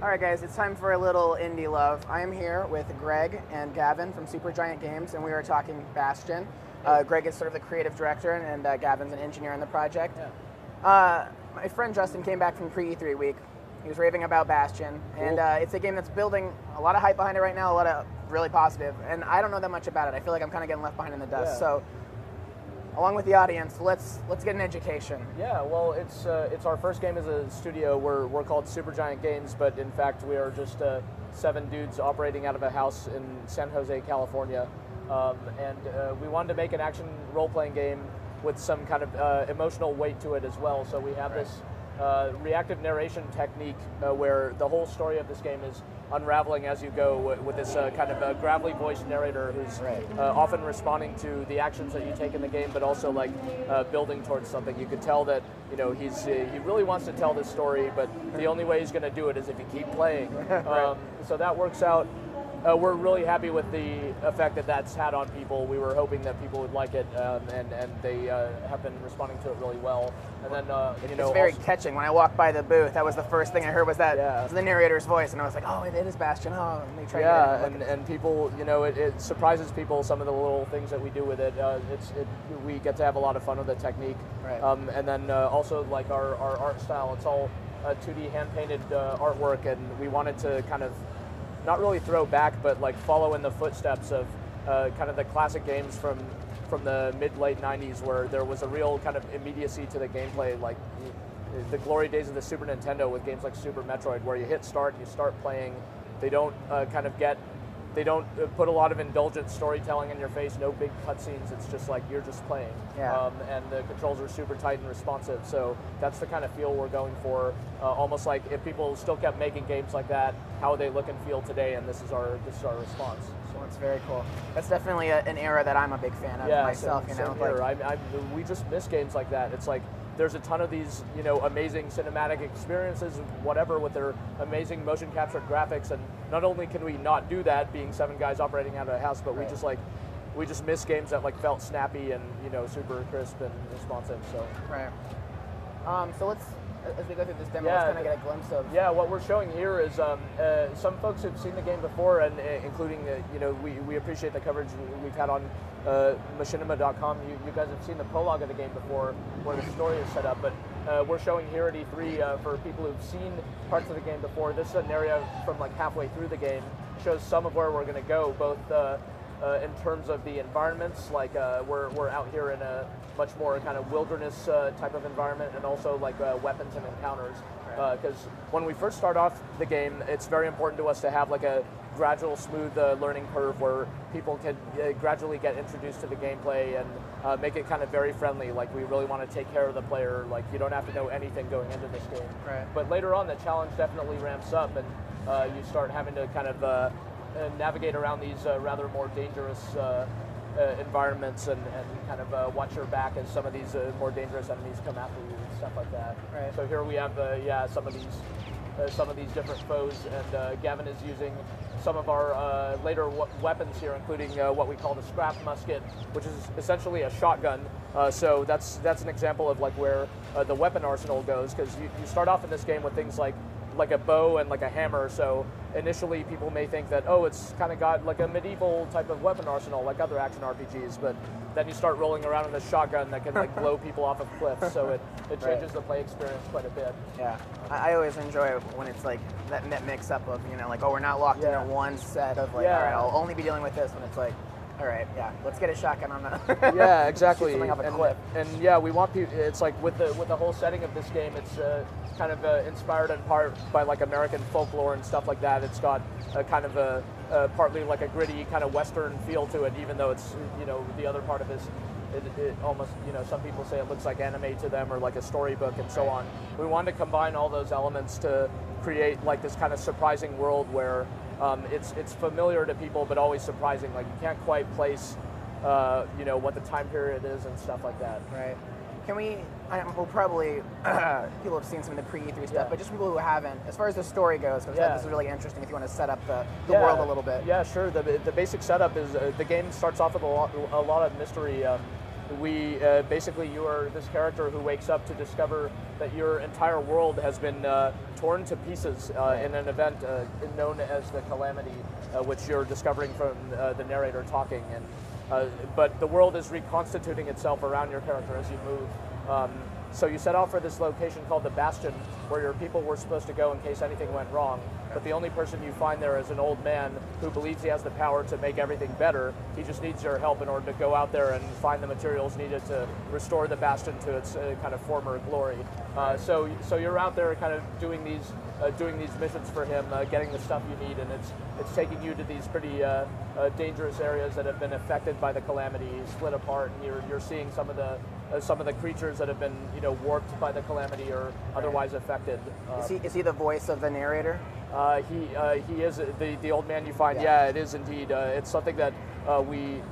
All right, guys, it's time for a little indie love. I am here with Greg and Gavin from Supergiant Games, and we are talking Bastion. Greg is sort of the creative director, and Gavin's an engineer on the project. My friend Justin came back from pre-E3 week. He was raving about Bastion, and it's a game that's building a lot of hype behind it right now, a lot of really positive, and I don't know that much about it. I feel like I'm kind of getting left behind in the dust. So, along with the audience, let's get an education. Yeah, well, it's our first game as a studio. We're called Supergiant Games, but in fact we are just 7 dudes operating out of a house in San Jose, California, and we wanted to make an action role-playing game with some kind of emotional weight to it as well. So we have this reactive narration technique where the whole story of this game is unraveling as you go with this kind of gravelly voiced narrator who's often responding to the actions that you take in the game, but also like building towards something. You could tell that he really wants to tell this story, but the only way he's going to do it is if you keep playing. So that works out. We're really happy with the effect that that's had on people. We were hoping that people would like it, and they have been responding to it really well. And then it's very catching. When I walked by the booth, that was the first thing I heard was that was the narrator's voice, and I was like, oh, it is Bastion. Oh, and they try and people, it surprises people some of the little things that we do with it. We get to have a lot of fun with the technique, and then also like our art style. It's all 2D hand painted artwork, and we wanted to kind of not really throw back, but like follow in the footsteps of kind of the classic games from the mid-late 90s, where there was a real kind of immediacy to the gameplay, like the glory days of the Super Nintendo with games like Super Metroid, where you hit start and you start playing. They don't they don't put a lot of indulgent storytelling in your face, no big cutscenes. It's just like you're just playing. And the controls are super tight and responsive. So that's the kind of feel we're going for. Almost like if people still kept making games like that, how would they look and feel today? And this is our response. So that's very cool. That's definitely an era that I'm a big fan of myself. Same here. We just miss games like that. It's like there's a ton of these, amazing cinematic experiences, whatever, with their amazing motion captured graphics, and not only can we not do that, being 7 guys operating out of a house, but we just miss games that like felt snappy and super crisp and responsive. So so let's, as we go through this demo, let's kind of get a glimpse of. What we're showing here is some folks who've seen the game before, and including we appreciate the coverage we've had on Machinima.com. You guys have seen the prologue of the game before, where the story is set up, but we're showing here at E3 for people who've seen parts of the game before. This is an area from like halfway through the game, shows some of where we're going to go, both in terms of the environments, like we're out here in a much more kind of wilderness type of environment, and also like weapons and encounters. Because when we first start off the game, it's very important to us to have like a gradual, smooth learning curve where people can gradually get introduced to the gameplay and make it kind of very friendly. Like, we really want to take care of the player. Like, you don't have to know anything going into this game. But later on, the challenge definitely ramps up, and you start having to kind of navigate around these rather more dangerous environments, and kind of watch your back as some of these more dangerous enemies come after you and stuff like that. So here we have some of these different foes, and Gavin is using some of our later weapons here, including what we call the scrap musket, which is essentially a shotgun. So that's an example of like where the weapon arsenal goes, because you start off in this game with things like a bow and like a hammer. So initially people may think that, oh, it's kind of got like a medieval type of weapon arsenal like other action RPGs, but then you start rolling around in a shotgun that can like blow people off of cliffs, so it changes the play experience quite a bit. I always enjoy it when it's like that mix up of, like, oh, we're not locked into one set of like, all right, I'll only be dealing with this, when it's like, all right, let's get a shotgun on that. Exactly. Off a cliff. And we want people. It's like with the whole setting of this game, it's kind of inspired in part by like American folklore and stuff like that. It's got a kind of a partly like a gritty kind of Western feel to it, even though it's the other part of this. It almost, some people say it looks like anime to them, or like a storybook and so on. We wanted to combine all those elements to create like this kind of surprising world where it's familiar to people, but always surprising. Like, you can't quite place, what the time period is and stuff like that. Can we? We'll probably people have seen some of the pre-E3 stuff, but just people who haven't, as far as the story goes, because this is really interesting. If you want to set up the world a little bit. Sure. The basic setup is the game starts off with a lot of mystery. basically you are this character who wakes up to discover that your entire world has been torn to pieces in an event known as the Calamity, which you're discovering from the narrator talking. And but the world is reconstituting itself around your character as you move. So you set out for this location called the Bastion, where your people were supposed to go in case anything went wrong. But the only person you find there is an old man who believes he has the power to make everything better. He just needs your help in order to go out there and find the materials needed to restore the Bastion to its kind of former glory. So you're out there kind of doing these missions for him, getting the stuff you need, and it's taking you to these pretty dangerous areas that have been affected by the Calamity, split apart, and you're seeing some of the creatures that have been warped by the Calamity or otherwise affected. Is he the voice of the narrator? He is the old man you find. Yeah, it is indeed. It's something that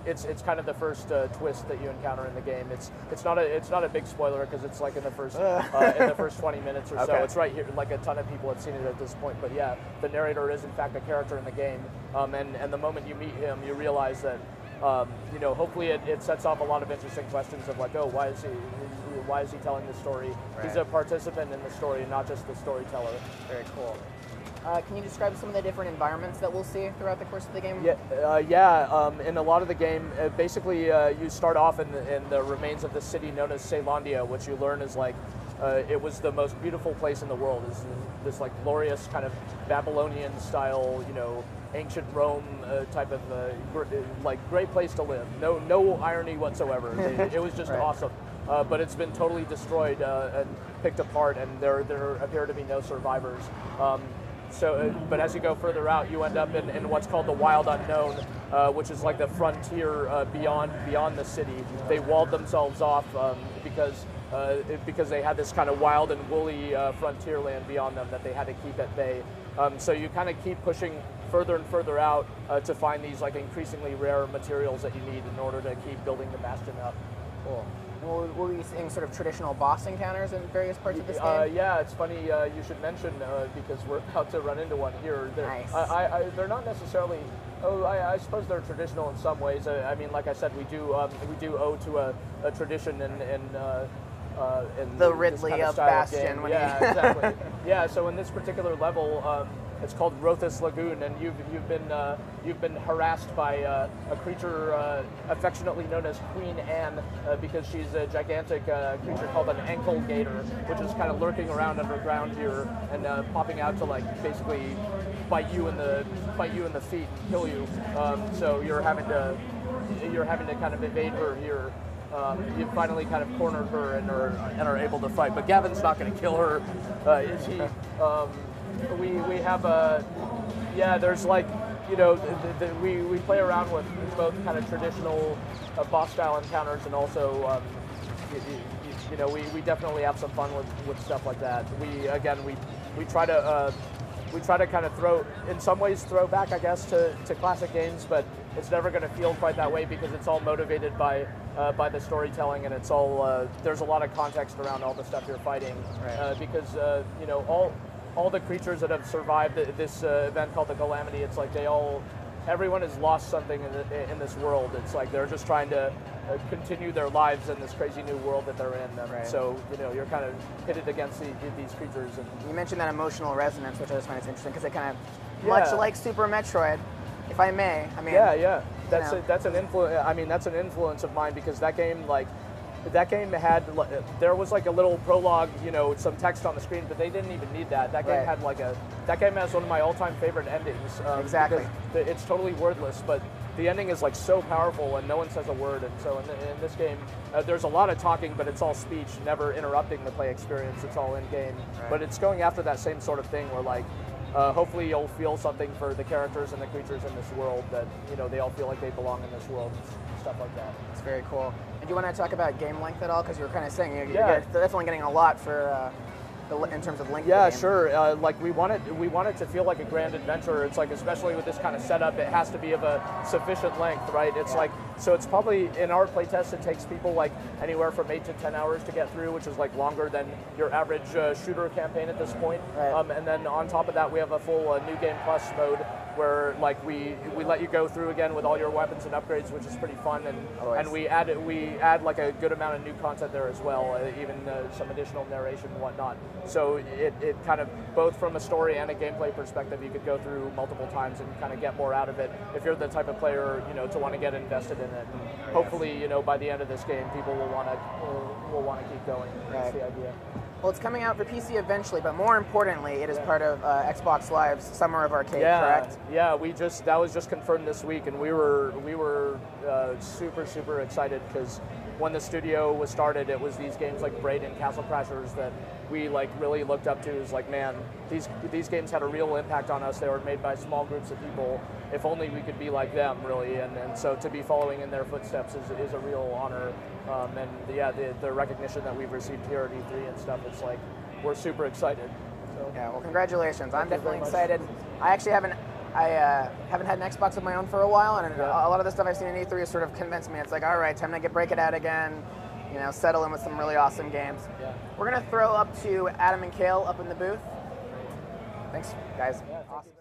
it's kind of the first twist that you encounter in the game. It's not a big spoiler because it's like in the first 20 minutes or so. It's right here. Like a ton of people have seen it at this point. But yeah, the narrator is in fact a character in the game. And the moment you meet him, you realize that hopefully it sets off a lot of interesting questions of like, oh, why is he telling this story? Right. He's a participant in the story, not just the storyteller. Very cool. Can you describe some of the different environments that we'll see throughout the course of the game? Yeah. In a lot of the game, basically you start off in the remains of the city known as Ceylondia, which you learn is like it was the most beautiful place in the world. It's this like glorious kind of Babylonian style, ancient Rome type of great place to live. No irony whatsoever. It was just awesome. But it's been totally destroyed and picked apart, and there appear to be no survivors. But as you go further out, you end up in what's called the Wild Unknown, which is like the frontier beyond the city. They walled themselves off because they had this kind of wild and woolly frontier land beyond them that they had to keep at bay. So you kind of keep pushing further and further out to find these like increasingly rare materials that you need in order to keep building the Bastion up. Cool. Will we be seeing sort of traditional boss encounters in various parts of this game? Yeah, it's funny you should mention because we're about to run into one here. Nice. They're not necessarily. I suppose they're traditional in some ways. I mean, like I said, we do owe to a tradition in the Ridley kind of Bastion. Exactly. Yeah. So in this particular level. It's called Rothus Lagoon, and you've been harassed by a creature affectionately known as Queen Anne because she's a gigantic creature called an ankle gator, which is kind of lurking around underground here and popping out to like basically bite you in the feet and kill you. So you're having to kind of evade her here. You finally kind of cornered her and are able to fight, but Gavin's not going to kill her, is he? We have there's like, we play around with both kind of traditional boss style encounters and also, we definitely have some fun with stuff like that. We try to kind of throw back, I guess, to classic games, but it's never going to feel quite that way because it's all motivated by the storytelling, and it's all there's a lot of context around all the stuff you're fighting, right. Because all the creatures that have survived this event called the Calamity, it's like everyone has lost something in this world. It's like they're just trying to continue their lives in this crazy new world that they're in. Right. So you're kind of pitted against these creatures. And you mentioned that emotional resonance, which I just find is interesting because it kind of much like Super Metroid, if I may. I mean, that's an influence. I mean, that's an influence of mine because that game had, there was like a little prologue, some text on the screen, but they didn't even need that. That game had that game has one of my all-time favorite endings. Exactly. It's totally wordless, but the ending is like so powerful and no one says a word. And so in this game, there's a lot of talking, but it's all speech, never interrupting the play experience. It's all in-game. Right. But it's going after that same sort of thing where like, hopefully you'll feel something for the characters and the creatures in this world that, they all feel like they belong in this world. Stuff like that. It's very cool. And do you want to talk about game length at all? Because you were kind of saying you're definitely getting a lot for in terms of length. Yeah, sure. Like we want it to feel like a grand adventure. It's like, especially with this kind of setup, it has to be of a sufficient length, right? It's like, so it's probably in our playtest, it takes people like anywhere from 8 to 10 hours to get through, which is like longer than your average shooter campaign at this point. Right. And then on top of that, we have a full New Game Plus mode where like we let you go through again with all your weapons and upgrades, which is pretty fun, and we add like a good amount of new content there as well, even some additional narration and whatnot. So it kind of, both from a story and a gameplay perspective, you could go through multiple times and kind of get more out of it if you're the type of player, you know, to want to get invested in it. And hopefully, you know, by the end of this game, people will want to keep going. That's the idea. Well, it's coming out for PC eventually, but more importantly, it is part of Xbox Live's Summer of Arcade, correct? Yeah, that was just confirmed this week, and we were super excited because when the studio was started, it was these games like Braid and Castle Crashers that we like really looked up to. As like, man, these games had a real impact on us. They were made by small groups of people. If only we could be like them, really. And so to be following in their footsteps is a real honor. And yeah, the recognition that we've received here at E3 and stuff, it's like we're super excited. So, yeah, well, congratulations. I'm definitely excited. I actually haven't had an Xbox of my own for a while, and a lot of the stuff I've seen in E3 has sort of convinced me. It's like, all right, time to break it out again, you know, settle in with some really awesome games. Yeah. We're going to throw up to Adam and Kale up in the booth. Thanks, guys. Yeah, awesome.